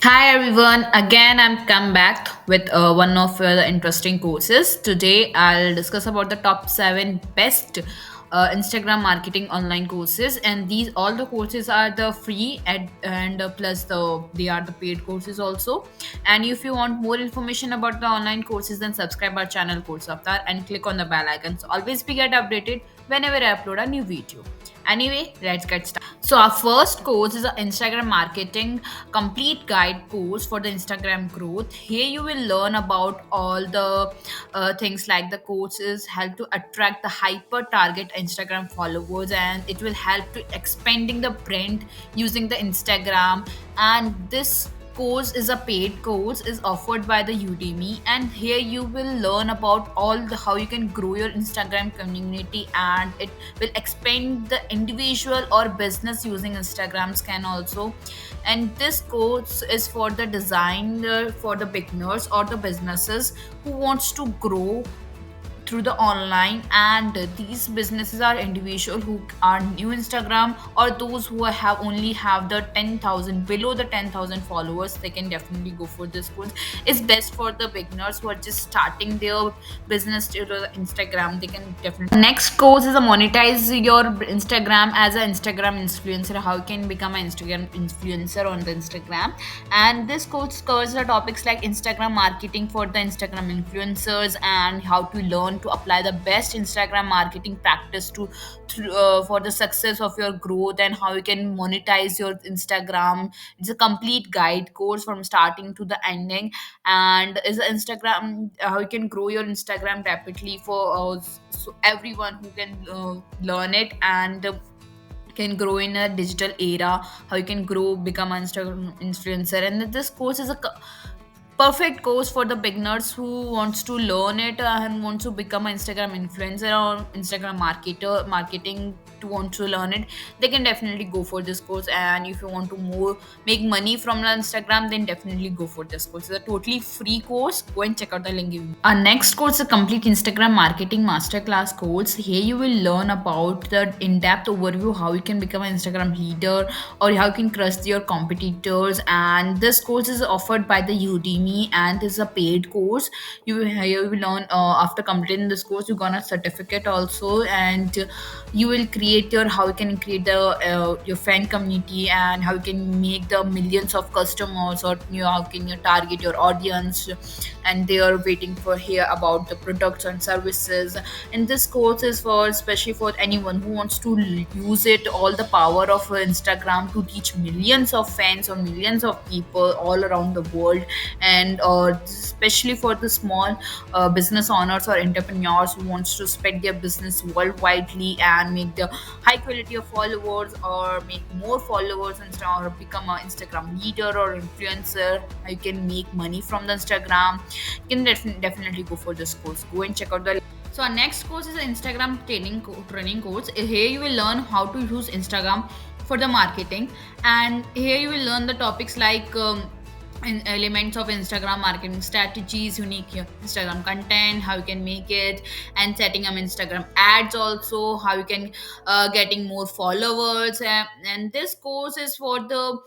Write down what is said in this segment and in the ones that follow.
Hi everyone, again I'm come back with one of the interesting courses. Today I'll discuss about the top 7 best Instagram marketing online courses, and these all the courses are the free and plus they are the paid courses also. And if you want more information about the online courses, then subscribe our channel CourseAvatar and click on the bell icon. So always be get updated whenever I upload a new video. Anyway, let's get started. So our first course is an Instagram marketing complete guide course for the Instagram growth. Here you will learn about all the things like the courses help to attract the hyper target Instagram followers, and it will help to expanding the brand using the Instagram. And this course is a paid course is offered by the Udemy, and here you will learn about all the how you can grow your Instagram community, and it will expand the individual or business using Instagrams can also. And this course is for the designer, for the beginners or the businesses who wants to grow through the online, and these businesses are individual who are new Instagram or those who have only have the 10,000 below the 10,000 followers. They can definitely go for this course. It's best for the beginners who are just starting their business to the Instagram. They can definitely. Next course is a monetize your Instagram as an Instagram influencer. How you can become an Instagram influencer on the Instagram. And this course covers the topics like Instagram marketing for the Instagram influencers, and how to learn to apply the best Instagram marketing practice for the success of your growth, and how you can monetize your Instagram. It's a complete guide course from starting to the ending, and is Instagram how you can grow your Instagram rapidly for so everyone who can learn it, and can grow in a digital era, how you can grow become an Instagram influencer. And this course is a perfect course for the beginners who wants to learn it and wants to become an Instagram influencer or Instagram marketing to want to learn it. They can definitely go for this course. And if you want to more make money from the Instagram, then definitely go for this course. It's a totally free course. Go and check out the link given. Our next course is a complete Instagram marketing masterclass course. Here you will learn about the in-depth overview how you can become an Instagram leader or how you can crush your competitors. And this course is offered by the Udemy, and this is a paid course. You will learn after completing this course, you gonna certificate also, and you will create your how you can create the your fan community, and how you can make the millions of customers, or how can you target your audience, and they are waiting for hear about the products and services. And this course is for especially for anyone who wants to use it all the power of Instagram to reach millions of fans or millions of people all around the world. And especially for the small business owners or entrepreneurs who wants to spread their business worldwidely and make the high quality of followers or make more followers and or become an Instagram leader or influencer. You can make money from the Instagram. You can definitely go for this course. Go and check out the. So our next course is an Instagram training course. Here you will learn how to use Instagram for the marketing, and here you will learn the topics like elements of Instagram marketing strategies, unique Instagram content, how you can make it, and setting up Instagram ads also, how you can getting more followers. And this course is for the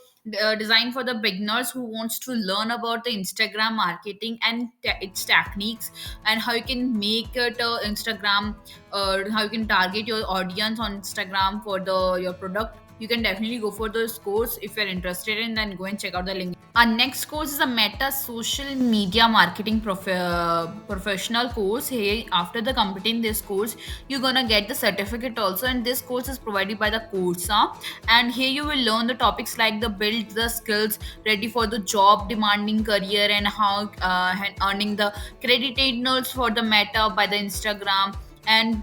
designed for the beginners who wants to learn about the Instagram marketing and its techniques, and how you can make it Instagram, how you can target your audience on Instagram for the your product. You can definitely go for this course if you're interested in. Then go and check out the link. Our next course is a Meta Social Media Marketing professional course. Here, after the completing this course, you're gonna get the certificate also. And this course is provided by the Coursa. And here you will learn the topics like the build the skills ready for the job demanding career, and how and earning the credited notes for the Meta by the Instagram, and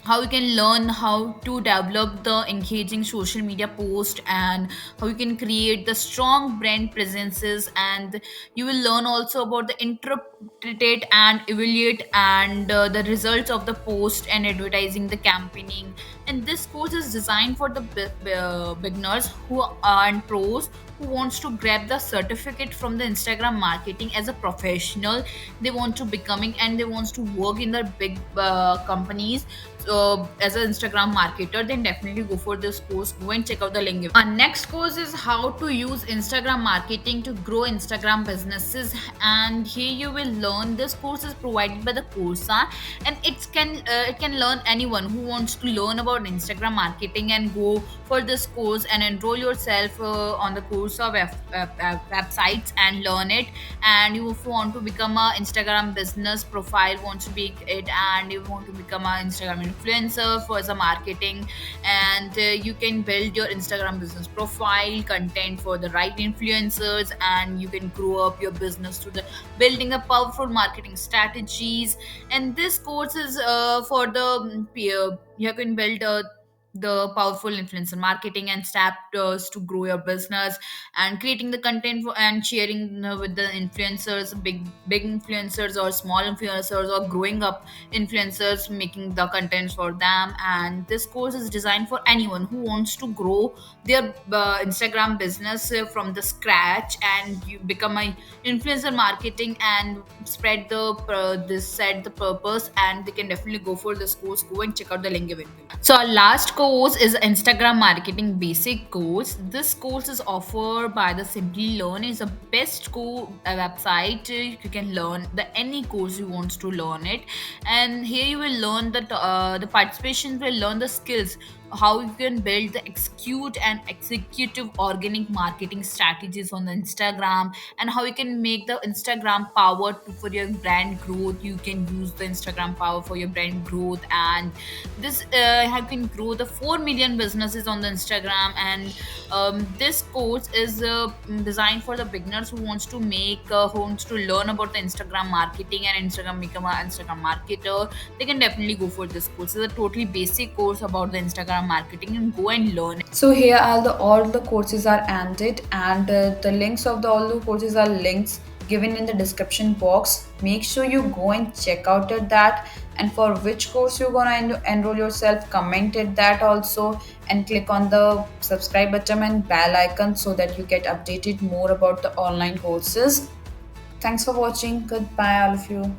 how you can learn how to develop the engaging social media post, and how you can create the strong brand presences. And you will learn also about the interpret and evaluate and the results of the post and advertising the campaigning. And this course is designed for the beginners who are and pros who wants to grab the certificate from the Instagram marketing as a professional. They want to becoming, and they wants to work in the big companies. as an Instagram marketer, then definitely go for this course. Go and check out the link. Our next course is how to use Instagram marketing to grow Instagram businesses, and here you will learn. This course is provided by the Coursa, and it can learn anyone who wants to learn about Instagram marketing and go for this course and enroll yourself on the Coursa websites and learn it. And you, if you want to become a Instagram business profile, wants to be it, and you want to become an Instagram influencer for the marketing, and you can build your Instagram business profile content for the right influencers, and you can grow up your business to the building a powerful marketing strategies. And this course is for the peer. You can build the powerful influencer marketing and steps to grow your business, and creating the content for, and sharing with the influencers, big influencers or small influencers or growing up influencers, making the content for them. And this course is designed for anyone who wants to grow their Instagram business from the scratch, and you become a influencer marketing and spread the this set the purpose. And they can definitely go for this course. Go and check out the link given below. So our last course is Instagram marketing basic course. This course is offered by the Simply Learn. It's a best website. You can learn the any course you want to learn it, and here you will learn that the participants will learn the skills, how you can build the execute and executive organic marketing strategies on the Instagram, and how you can make the Instagram power for your brand growth. You can use the Instagram power for your brand growth, and this have can grow the 4 million businesses on the Instagram. And this course is designed for the beginners who wants to who wants to learn about the Instagram marketing and Instagram become an Instagram marketer. They can definitely go for this course. It's a totally basic course about the Instagram marketing, and go and learn it. So here all the courses are ended, and the links of the all the courses are links given in the description box. Make sure you go and check out at that, and for which course you're gonna enroll yourself, comment it that also, and click on the subscribe button and bell icon so that you get updated more about the online courses. Thanks for watching. Goodbye, all of you.